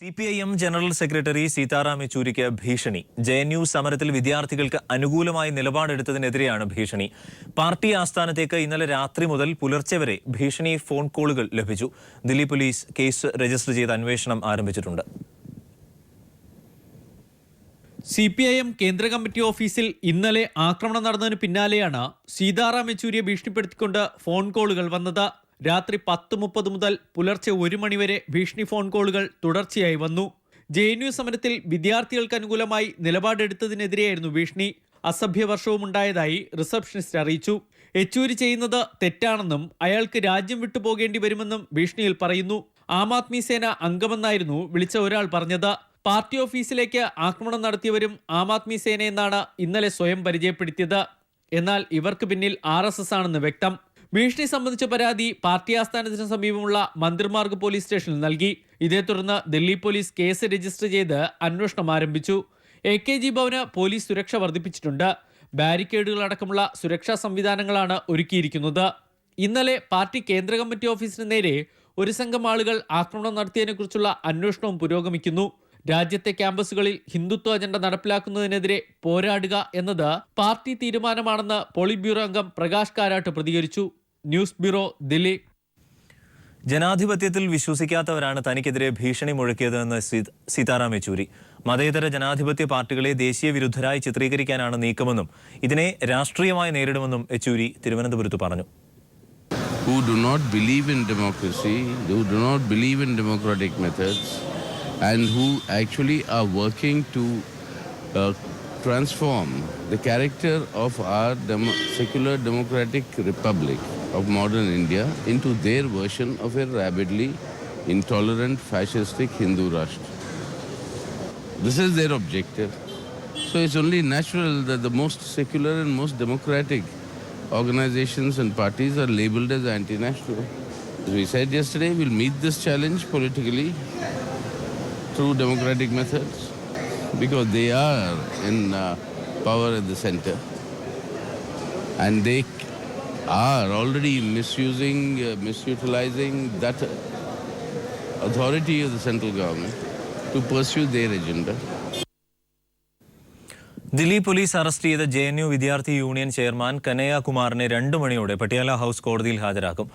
CPIM general secretary Sitaram യെച്ചൂരിക്ക് ഭീഷണി. JNU സമരത്തിൽ വിദ്യാർത്ഥികൾക്ക് അനുകൂലമായി നിലപാടെടുത്തതിനെതിരെയാണ് ഭീഷണി. പാർട്ടി ആസ്ഥാനത്തേക്ക് ഇന്നലെ രാത്രി മുതൽ പുലർച്ചെ വരെ ഭീഷണി ഫോൺ കോളുകൾ ലഭിച്ചു. ദില്ലി പോലീസ് കേസ് രജിസ്റ്റർ ചെയ്ത് അന്വേഷണം ആരംഭിച്ചിട്ടുണ്ട്. CPIM കേന്ദ്ര കമ്മിറ്റി ഓഫീസിൽ ഇന്നലെ ആക്രമണം നടന്നതിന് പിന്നാലെയാണ് സീതാറാം യെച്ചൂരിയെ ഭീഷണിപ്പെടുത്തിക്കൊണ്ട് ഫോൺ കോളുകൾ വന്നത്. രാത്രി 10:30 മുതൽ പുലർച്ചെ 1 മണിവരെ ഭീഷണി ഫോൺ കോളുകൾ തുടർച്ചയായി വന്നു. JNU സമരത്തിൽ വിദ്യാർത്ഥികൾക്ക് അനുകൂലമായി നിലപാടെടുത്തതിനെതിരെയായിരുന്നു ഭീഷണി. അസഭ്യവർഷവും ഉണ്ടായതായി റിസപ്ഷനിസ്റ്റ് അറിയിച്ചു. യെച്ചൂരി ചെയ്യുന്നത് തെറ്റാണെന്നും അയാൾക്ക് രാജ്യം വിട്ടുപോകേണ്ടി വരുമെന്നും ഭീഷണിയിൽ പറയുന്നു. ആം ആദ്മി സേന അംഗമെന്നായിരുന്നു വിളിച്ച ഒരാൾ പറഞ്ഞത്. പാർട്ടി ഓഫീസിലേക്ക് ആക്രമണം നടത്തിയവരും ആം ആദ്മി സേനയെന്നാണ് ഇന്നലെ സ്വയം പരിചയപ്പെടുത്തിയത്. എന്നാൽ ഇവർക്ക് പിന്നിൽ RSS ആണെന്ന് വ്യക്തം. ഭീഷണി സംബന്ധിച്ച പരാതി പാർട്ടി ആസ്ഥാനത്തിന് സമീപമുള്ള മന്ത്രിമാർഗ് പോലീസ് സ്റ്റേഷനിൽ നൽകി. ഇതേ തുടർന്ന് ദില്ലി പോലീസ് കേസ് രജിസ്റ്റർ ചെയ്ത് അന്വേഷണം ആരംഭിച്ചു. AKG ഭവന് പോലീസ് സുരക്ഷ വർദ്ധിപ്പിച്ചിട്ടുണ്ട്. ബാരിക്കേഡുകളടക്കമുള്ള സുരക്ഷാ സംവിധാനങ്ങളാണ് ഒരുക്കിയിരിക്കുന്നത്. ഇന്നലെ പാർട്ടി കേന്ദ്ര കമ്മിറ്റി ഓഫീസിന് നേരെ ഒരു സംഘം ആളുകൾ ആക്രമണം നടത്തിയതിനെക്കുറിച്ചുള്ള അന്വേഷണവും പുരോഗമിക്കുന്നു. രാജ്യത്തെ ക്യാമ്പസുകളിൽ ഹിന്ദുത്വ അജണ്ട നടപ്പിലാക്കുന്നതിനെതിരെ പോരാടുക എന്നത് പാർട്ടി തീരുമാനമാണെന്ന് പോളിറ്റ് ബ്യൂറോ അംഗം പ്രകാശ് കാരാട്ട് പ്രതികരിച്ചു. News bureau, Delhi. ജനാധിപത്യത്തിൽ വിശ്വസിക്കാത്തവരാണ് തനിക്കെതിരെ ഭീഷണി മുഴക്കിയതെന്ന് സീതാറാം യെച്ചൂരി. മതേതര ജനാധിപത്യ പാർട്ടികളെ ദേശീയ വിരുദ്ധരായി ചിത്രീകരിക്കാനാണ് നീക്കമെന്നും ഇതിനെ രാഷ്ട്രീയമായി നേരിടുമെന്നും യെച്ചൂരി തിരുവനന്തപുരത്ത് പറഞ്ഞു. Who do not believe in democracy, who do not believe in democratic methods, and who actually are working to transform the character of our secular democratic republic of modern India into their version of a rabidly intolerant fascistic Hindu Rashtra. This is their objective. So it's only natural that the most secular and most democratic organizations and parties are labeled as anti-national. As we said yesterday, we'll meet this challenge politically through democratic methods because they are in power at the center and they are already misutilizing that authority of the central government to pursue their agenda. Delhi police arrest ചെയ്ത JNU വിദ്യാർത്ഥി union chairman Kanhaiya കുമാറിനെ 2 മണിയോടെ Patiala house കോടതിയിൽ ഹാജരാക്കും.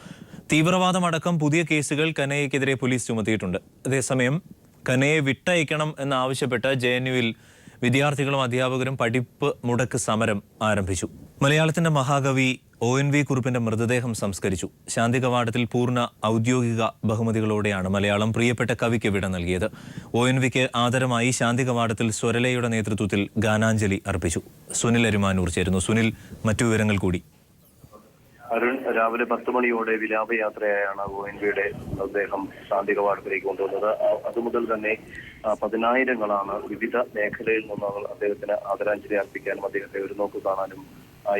തീവ്രവാദമടക്കം പുതിയ കേസുകൾ കനയ്യക്കെതിരെ police ചുമത്തിയിട്ടുണ്ട്. അതേസമയം കനയെ വിട്ടയക്കണം എന്നാവശ്യപ്പെട്ട് JNUവിൽ വിദ്യാർത്ഥികളും അധ്യാപകരും പഠിപ്പ് മുടക്ക് സമരം ആരംഭിച്ചു. മലയാളത്തിന്റെ മഹാകവി ONV കുറുപ്പിന്റെ മൃതദേഹം സംസ്കരിച്ചു. ശാന്തി കവാടത്തിൽ പൂർണ്ണ ഔദ്യോഗിക ബഹുമതികളോടെയാണ് മലയാളം പ്രിയപ്പെട്ട കവിക്ക് വിട നൽകിയത്. ONVക്ക് ആദരമായി ശാന്തി കവാടത്തിൽ സ്വരലയുടെ നേതൃത്വത്തിൽ ഗാനാഞ്ജലി അർപ്പിച്ചു. സുനിൽ അരുമാനൂർ ചേരുന്നു. സുനിൽ, മറ്റു വിവരങ്ങൾ കൂടി. അരുൺ, രാവിലെ 10 മണിയോടെ വിലാപയാത്രയായാണ് ONVയുടെ മൃതദേഹം ശാന്തി കവാടത്തിലേക്ക് കൊണ്ടുവന്നത്. അതുമുതൽ തന്നെ 10,000ങ്ങളാണ് വിവിധ മേഖലയിൽ നിന്നാണ് അദ്ദേഹത്തിന് ആദരാഞ്ജലി അർപ്പിക്കാനും അദ്ദേഹത്തെ ഒരു നോക്ക് കാണാനും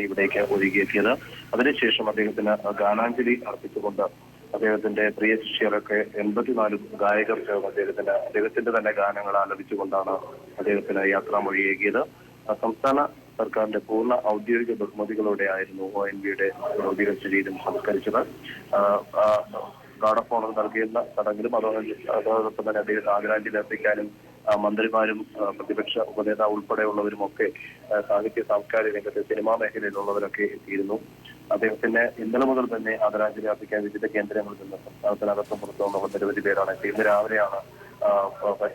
ഇവിടേക്ക് ഒഴുകിയെത്തിയത്. അതിനുശേഷം അദ്ദേഹത്തിന് ഗാനാഞ്ജലി അർപ്പിച്ചുകൊണ്ട് അദ്ദേഹത്തിന്റെ പ്രിയ ശിഷ്യരൊക്കെ 84 ഗായകർ ചേർന്ന് അദ്ദേഹത്തിന്റെ തന്നെ ഗാനങ്ങൾ ആലപിച്ചുകൊണ്ടാണ് അദ്ദേഹത്തിന് യാത്രാമൊഴിയേകിയത്. സംസ്ഥാന സർക്കാരിന്റെ പൂർണ്ണ ഔദ്യോഗിക ബഹുമതികളോടെ ആയിരുന്നു ONVയുടെ ഭൗതിക ശരീരം സംസ്കരിച്ചത്. ഗാർഡ് ഓഫ് ഓണർ നൽകിയുള്ള ചടങ്ങിലും അതോടൊപ്പം തന്നെ അദ്ദേഹത്തെ ആദരാഞ്ജലി അർപ്പിക്കാനും മന്ത്രിമാരും പ്രതിപക്ഷ ഉപനേതാവ് ഉൾപ്പെടെയുള്ളവരും ഒക്കെ സാഹിത്യ സാംസ്കാരിക രംഗത്തെ സിനിമാ മേഖലയിലുള്ളവരൊക്കെ എത്തിയിരുന്നു. അദ്ദേഹത്തിന് ഇന്നലെ മുതൽ തന്നെ ആദരാഞ്ജലി അർപ്പിക്കാൻ വിവിധ കേന്ദ്രങ്ങളിൽ നിന്ന് സംസ്ഥാനത്തിനകത്തും പുറത്തുള്ള നിരവധി പേരാണ് എത്തി. ഇന്ന് രാവിലെയാണ് ഡോക്ടർ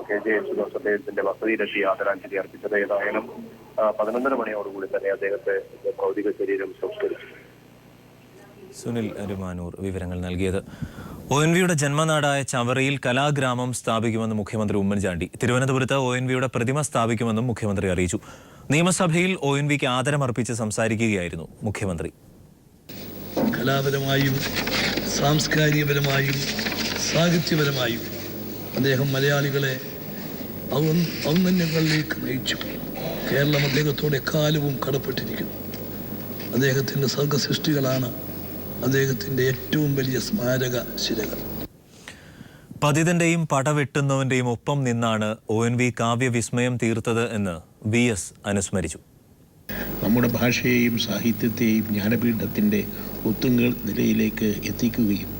KJ യേശുദാസ് അദ്ദേഹത്തിന്റെ വസതിയിലെത്തി ആദരാഞ്ജലി അർപ്പിച്ചത്. ഏതായാലും 11:30 മണിയോടുകൂടി തന്നെ അദ്ദേഹത്തെ ഭൗതിക ശരീരം സംസ്കരിച്ചു. സുനിൽ അരുമാനൂർ വിവരങ്ങൾ നൽകിയത്. ONVയുടെ ജന്മനാടായ ചവറയിൽ കലാഗ്രാമം സ്ഥാപിക്കുമെന്ന് മുഖ്യമന്ത്രി ഉമ്മൻചാണ്ടി. തിരുവനന്തപുരത്ത് ONVയുടെ പ്രതിമ സ്ഥാപിക്കുമെന്നും മുഖ്യമന്ത്രി അറിയിച്ചു. നിയമസഭയിൽ ONVക്ക് ആദരമർപ്പിച്ച് സംസാരിക്കുകയായിരുന്നു മുഖ്യമന്ത്രി. കലാപരമായും സാംസ്കാരികപരമായും സാഹിത്യപരമായും അദ്ദേഹം മലയാളികളെ ഔന്നത്യങ്ങളിലേക്ക് നയിച്ചു. കേരളം അദ്ദേഹത്തോടെ കാലവും കടപ്പെട്ടിരിക്കുന്നു. അദ്ദേഹത്തിൻ്റെ സർഗസൃഷ്ടികളാണ് അദ്ദേഹത്തിൻ്റെ ഏറ്റവും വലിയ സ്മാരക ശിലകൾ. പതിതന്റെയും പടവെട്ടുന്നവന്റെയും ഒപ്പം നിന്നാണ് ONV കാവ്യവിസ്മയം തീർത്തത് എന്ന് VS അനുസ്മരിച്ചു. നമ്മുടെ ഭാഷയെയും സാഹിത്യത്തെയും ജ്ഞാനപീഠത്തിൻ്റെ ഒത്തുങ്ങൽ നിലയിലേക്ക് എത്തിക്കുകയും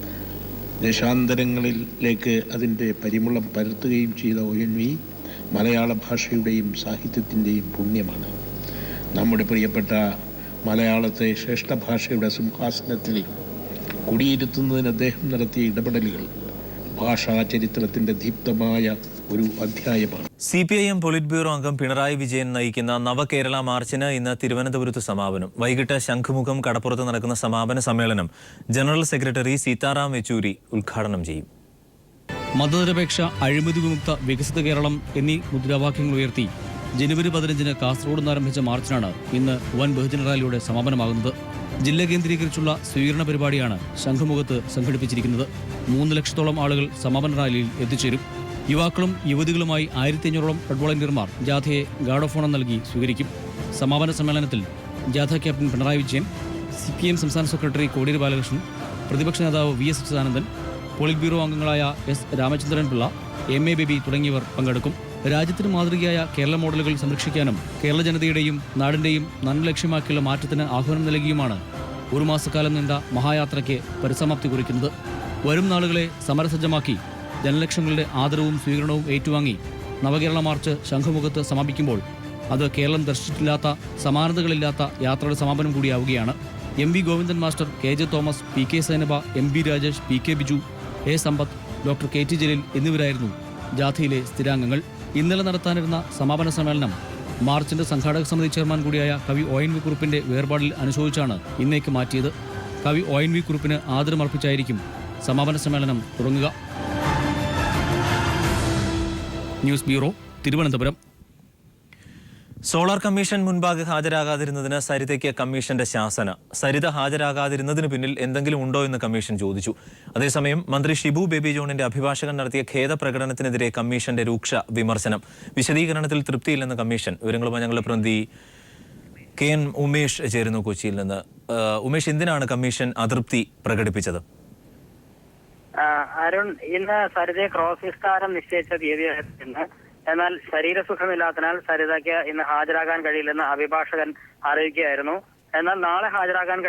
ദേശാന്തരങ്ങളിലേക്ക് അതിൻ്റെ പരിമളം പരത്തുകയും ചെയ്ത ONV മലയാള ഭാഷയുടെയും സാഹിത്യത്തിൻ്റെയും പുണ്യമാണ്. നമ്മുടെ പ്രിയപ്പെട്ട മലയാളത്തെ ശ്രേഷ്ഠ ഭാഷയുടെ സിംഹാസനത്തിൽ കുടിയിരുത്തുന്നതിന് അദ്ദേഹം നടത്തിയ ഇടപെടലുകൾ ഭാഷാ ചരിത്രത്തിൻ്റെ ദീപ്തമായ ഒരു അധ്യായമാണ്. CPIM പോളിറ്റ് ബ്യൂറോ അംഗം പിണറായി വിജയൻ നയിക്കുന്ന നവകേരള മാർച്ചിന് ഇന്ന് തിരുവനന്തപുരത്ത് സമാപനം. വൈകിട്ട് ശംഖുമുഖം കടപ്പുറത്ത് നടക്കുന്ന സമാപന സമ്മേളനം ജനറൽ സെക്രട്ടറി സീതാറാം യെച്ചൂരി ഉദ്ഘാടനം ചെയ്യും. മതനിരപേക്ഷ, അഴിമതി വിമുക്ത, വികസിത കേരളം എന്നീ മുദ്രാവാക്യങ്ങൾ ഉയർത്തി ജനുവരി 15-ന് കാസർഗോഡ് നിന്ന് ആരംഭിച്ച മാർച്ചിനാണ് ഇന്ന് വൻ ബഹുജന റാലിയോടെ സമാപനമാകുന്നത്. ജില്ല കേന്ദ്രീകരിച്ചുള്ള സ്വീകരണ പരിപാടിയാണ് ശംഖുമുഖത്ത് സംഘടിപ്പിച്ചിരിക്കുന്നത്. 3 ലക്ഷത്തോളം ആളുകൾ സമാപന റാലിയിൽ എത്തിച്ചേരും. യുവാക്കളും യുവതികളുമായി 1500ഓളം റെഡ് വോളണ്ടിയർമാർ ജാഥയെ ഗാർഡ് ഓഫ് ഓണർ നൽകി സ്വീകരിക്കും. സമാപന സമ്മേളനത്തിൽ ജാഥ ക്യാപ്റ്റൻ പിണറായി വിജയൻ, CPIM സംസ്ഥാന സെക്രട്ടറി കോടിയേരി ബാലകൃഷ്ണൻ, പ്രതിപക്ഷ നേതാവ് VS അച്യുതാനന്ദൻ, പോളിറ്റ് ബ്യൂറോ അംഗങ്ങളായ S Ramachandran Pillai, MA baby തുടങ്ങിയവർ പങ്കെടുക്കും. രാജ്യത്തിന് മാതൃകയായ കേരള മോഡലുകൾ സംരക്ഷിക്കാനും കേരള ജനതയുടെയും നാടിന്റെയും നന്മ ലക്ഷ്യമാക്കിയുള്ള മാറ്റത്തിന് ആഹ്വാനം നൽകിയുമാണ് ഒരു മാസക്കാലം നീണ്ട മഹായാത്രയ്ക്ക് പരിസമാപ്തി കുറിക്കുന്നത്. വരും നാളുകളെ സമരസജ്ജമാക്കി ജനലക്ഷങ്ങളുടെ ആദരവും സ്വീകരണവും ഏറ്റുവാങ്ങി നവകേരള മാർച്ച് ശംഖുമുഖത്ത് സമാപിക്കുമ്പോൾ അത് കേരളം ദർശിച്ചിട്ടില്ലാത്ത, സമാനതകളില്ലാത്ത യാത്രയുടെ സമാപനം കൂടിയാവുകയാണ്. MV Govindan master, KJ Thomas, PK Sainaba, MB Rajesh, PK Biju, A Sampath, doctor KT Jaleel എന്നിവരായിരുന്നു ജാഥയിലെ സ്ഥിരാംഗങ്ങൾ. ഇന്നലെ നടത്താനിരുന്ന സമാപന സമ്മേളനം മാർച്ചിന്റെ സംഘാടക സമിതി ചെയർമാൻ കൂടിയായ കവി ONV കുറുപ്പിന്റെ വേർപാടിൽ അനുശോചിച്ചാണ് ഇന്നേക്ക് മാറ്റിയത്. കവി ONV കുറുപ്പിന് ആദരമർപ്പിച്ചായിരിക്കും സമാപന സമ്മേളനം തുടങ്ങുക. News bureau, Thiruvananthapuram. Solar commission മുൻപാകെ ഹാജരാകാതിരുന്നതിന് സരിതയ്ക്ക് കമ്മീഷന്റെ ശാസന. സരിത ഹാജരാകാതിരുന്നതിന് പിന്നിൽ എന്തെങ്കിലും ഉണ്ടോ എന്ന് കമ്മീഷൻ ചോദിച്ചു. അതേസമയം മന്ത്രി ഷിബു ബേബി ജോണിന്റെ അഭിഭാഷകൻ നടത്തിയ ഖേദപ്രകടനത്തിനെതിരെ കമ്മീഷന്റെ രൂക്ഷ വിമർശനം. വിശദീകരണത്തിൽ തൃപ്തിയില്ലെന്ന് കമ്മീഷൻ. വിവരങ്ങളുമായി ഞങ്ങളുടെ പ്രതിനിധി KN ഉമേഷ് ചേരുന്നു കൊച്ചിയിൽ നിന്ന്. ഉമേഷ്, എന്തിനാണ് കമ്മീഷൻ അതൃപ്തി പ്രകടിപ്പിച്ചത്? അരുൺ, ഇന്ന് സരിതയെ ക്രോസ് വിസ്താരം നിശ്ചയിച്ച തീയതിയായിരുന്നു. എന്നാൽ ശരീരസുഖമില്ലാത്തതിനാൽ സരിതയ്ക്ക് ഇന്ന് ഹാജരാകാൻ കഴിയില്ലെന്ന് അഭിഭാഷകൻ അറിയിക്കുകയായിരുന്നു. എന്നാൽ നാളെ ഹാജരാകാൻ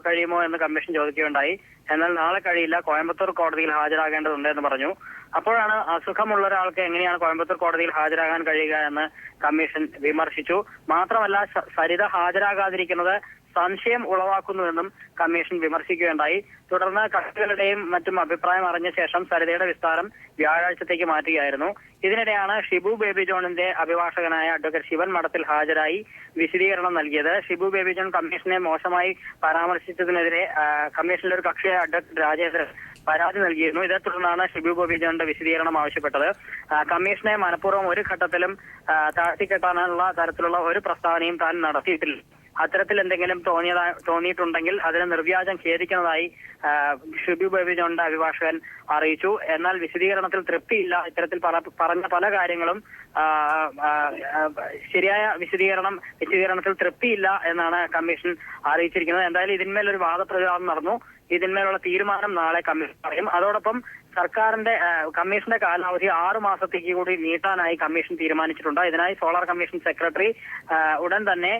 കഴിയുമോ എന്ന് കമ്മീഷൻ ചോദിക്കുകയുണ്ടായി. എന്നാൽ നാളെ കഴിയില്ല, കോയമ്പത്തൂർ കോടതിയിൽ ഹാജരാകേണ്ടതുണ്ട് എന്ന് പറഞ്ഞു. അപ്പോഴാണ് അസുഖമുള്ള ഒരാൾക്ക് എങ്ങനെയാണ് കോയമ്പത്തൂർ കോടതിയിൽ ഹാജരാകാൻ കഴിയുക എന്ന് കമ്മീഷൻ വിമർശിച്ചു. മാത്രമല്ല, സരിത ഹാജരാകാതിരിക്കുന്നത് സംശയം ഉളവാക്കുന്നുവെന്നും കമ്മീഷൻ വിമർശിക്കുകയുണ്ടായി. തുടർന്ന് കക്ഷികളുടെയും മറ്റും അഭിപ്രായം അറിഞ്ഞ ശേഷം സരിതയുടെ വിസ്താരം വ്യാഴാഴ്ചത്തേക്ക് മാറ്റുകയായിരുന്നു. ഇതിനിടെയാണ് ഷിബു ബേബി ജോണിന്റെ അഭിഭാഷകനായ അഡ്വക്കേറ്റ് ശിവൻ മഠത്തിൽ ഹാജരായി വിശദീകരണം നൽകിയത്. ഷിബു ബേബി ജോൺ കമ്മീഷനെ മോശമായി പരാമർശിച്ചതിനെതിരെ കമ്മീഷനിലെ ഒരു കക്ഷിയായ അഡ്വക്കേറ്റ് രാജേന്ദ്രൻ പരാതി നൽകിയിരുന്നു. ഇതേ തുടർന്നാണ് ഷിബു ബേബി ജോണിന്റെ വിശദീകരണം ആവശ്യപ്പെട്ടത്. കമ്മീഷനെ മനഃപൂർവ്വം ഒരു ഘട്ടത്തിലും താഴ്ത്തിക്കെട്ടാനുള്ള തരത്തിലുള്ള ഒരു പ്രസ്താവനയും താൻ നടത്തിയിട്ടില്ല. അത്തരത്തിൽ എന്തെങ്കിലും തോന്നിയിട്ടുണ്ടെങ്കിൽ അതിന് നിർവ്യാജം ഖേദിക്കുന്നതായി ഷിബു ബേബി ജോണിന്റെ അഭിഭാഷകൻ അറിയിച്ചു. എന്നാൽ വിശദീകരണത്തിൽ തൃപ്തിയില്ല. ഇത്തരത്തിൽ പറഞ്ഞ പല കാര്യങ്ങളും ശരിയായ വിശദീകരണത്തിൽ തൃപ്തിയില്ല എന്നാണ് കമ്മീഷൻ അറിയിച്ചിരിക്കുന്നത്. എന്തായാലും ഇതിന്മേലൊരു വാദപ്രതിവാദം നടന്നു. ഇതിന്മേലുള്ള തീരുമാനം നാളെ കമ്മീഷൻ പറയും. അതോടൊപ്പം കമ്മീഷന്റെ കാലാവധി 6 മാസത്തേക്ക് കൂടി നീട്ടാനായി കമ്മീഷൻ തീരുമാനിച്ചിട്ടുണ്ട്. ഇതിനായി സോളാർ കമ്മീഷൻ സെക്രട്ടറി ഉടൻ തന്നെ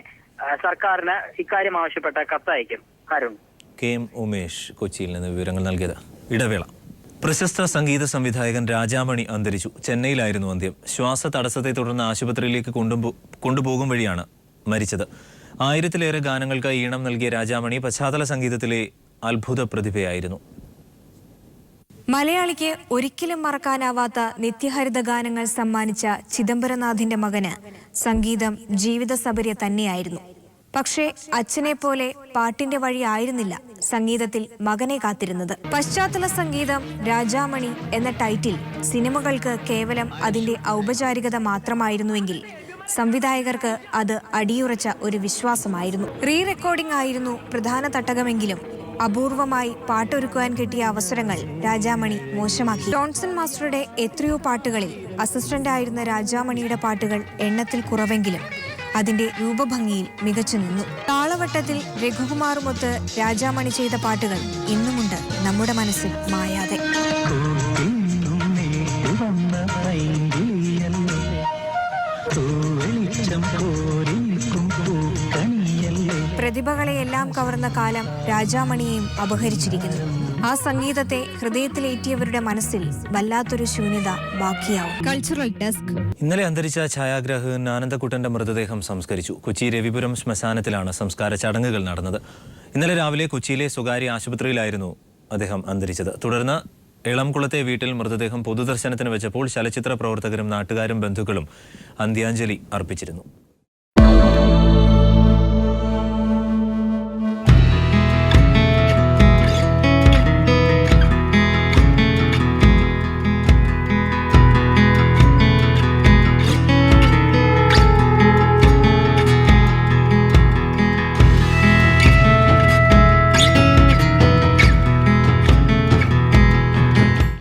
സർക്കാരിന് ഇക്കാര്യം ആവശ്യപ്പെട്ട കത്തയക്കും. അരുൺ. KM ഉമേഷ് കൊച്ചിയിൽ നിന്ന് വിവരങ്ങൾ നൽകിയത്. ഇടവേള. പ്രശസ്ത സംഗീത സംവിധായകൻ രാജാമണി അന്തരിച്ചു. ചെന്നൈയിലായിരുന്നു അന്ത്യം. ശ്വാസ തടസ്സത്തെ തുടർന്ന് ആശുപത്രിയിലേക്ക് കൊണ്ടുപോകും വഴിയാണ് മരിച്ചത്. 1000-ലേറെ ഗാനങ്ങൾക്ക് ഈണം നൽകിയ രാജാമണി പശ്ചാത്തല സംഗീതത്തിലെ അത്ഭുത പ്രതിഭയായിരുന്നു. മലയാളിക്ക് ഒരിക്കലും മറക്കാനാവാത്ത നിത്യഹരിത ഗാനങ്ങൾ സമ്മാനിച്ച ചിദംബരനാഥിന്റെ മകന് സംഗീതം ജീവിത സബര്യ തന്നെയായിരുന്നു. പക്ഷേ അച്ഛനെ പോലെ പാട്ടിന്റെ വഴി ആയിരുന്നില്ല സംഗീതത്തിൽ മകനെ കാത്തിരുന്നത്. പശ്ചാത്തല സംഗീതം രാജാമണി എന്ന ടൈറ്റിൽ സിനിമകൾക്ക് കേവലം അതിന്റെ ഔപചാരികത മാത്രമായിരുന്നുവെങ്കിൽ സംവിധായകർക്ക് അത് അടിയുറച്ച ഒരു വിശ്വാസമായിരുന്നു. റീ റെക്കോർഡിംഗ് ആയിരുന്നു പ്രധാന തട്ടകമെങ്കിലും അപൂർവമായി പാട്ടൊരുക്കുവാൻ കിട്ടിയ അവസരങ്ങൾ രാജാമണി മോശമാക്കി. ജോൺസൺ മാസ്റ്ററുടെ എത്രയോ പാട്ടുകളിൽ അസിസ്റ്റന്റ് ആയിരുന്ന രാജാമണിയുടെ പാട്ടുകൾ എണ്ണത്തിൽ കുറവെങ്കിലും അതിന്റെ രൂപഭംഗിയിൽ മികച്ചു നിന്നു. താളവട്ടത്തിൽ രഘുകുമാറുമൊത്ത് രാജാമണി ചെയ്ത പാട്ടുകൾ ഇന്നുമുണ്ട് നമ്മുടെ മനസ്സിൽ മായാതെ. പ്രതിഭകളെയെല്ലാം കവർന്ന കാലം രാജാമണിയെയും അപഹരിച്ചിരിക്കുന്നു. ആ സംഗീതത്തെ ഹൃദയത്തിലേറ്റിയവരുടെ മനസ്സിൽ വല്ലാത്തൊരു ശൂന്യത ബാക്കിയാവും. Cultural desk. ഇന്നലെ അന്തരിച്ച ഛായാഗ്രാഹകൻ ആനന്ദക്കുട്ടന്റെ മൃതദേഹം സംസ്കരിച്ചു. കൊച്ചി രവിപുരം ശ്മശാനത്തിലാണ് സംസ്കാര ചടങ്ങുകൾ നടന്നത്. ഇന്നലെ രാവിലെ കൊച്ചിയിലെ സ്വകാര്യ ആശുപത്രിയിലായിരുന്നു അദ്ദേഹം അന്തരിച്ചത്. തുടർന്ന് എളംകുളത്തെ വീട്ടിൽ മൃതദേഹം പൊതുദർശനത്തിന് വെച്ചപ്പോൾ ചലച്ചിത്ര പ്രവർത്തകരും നാട്ടുകാരും ബന്ധുക്കളും അന്ത്യാഞ്ജലി അർപ്പിച്ചിരുന്നു.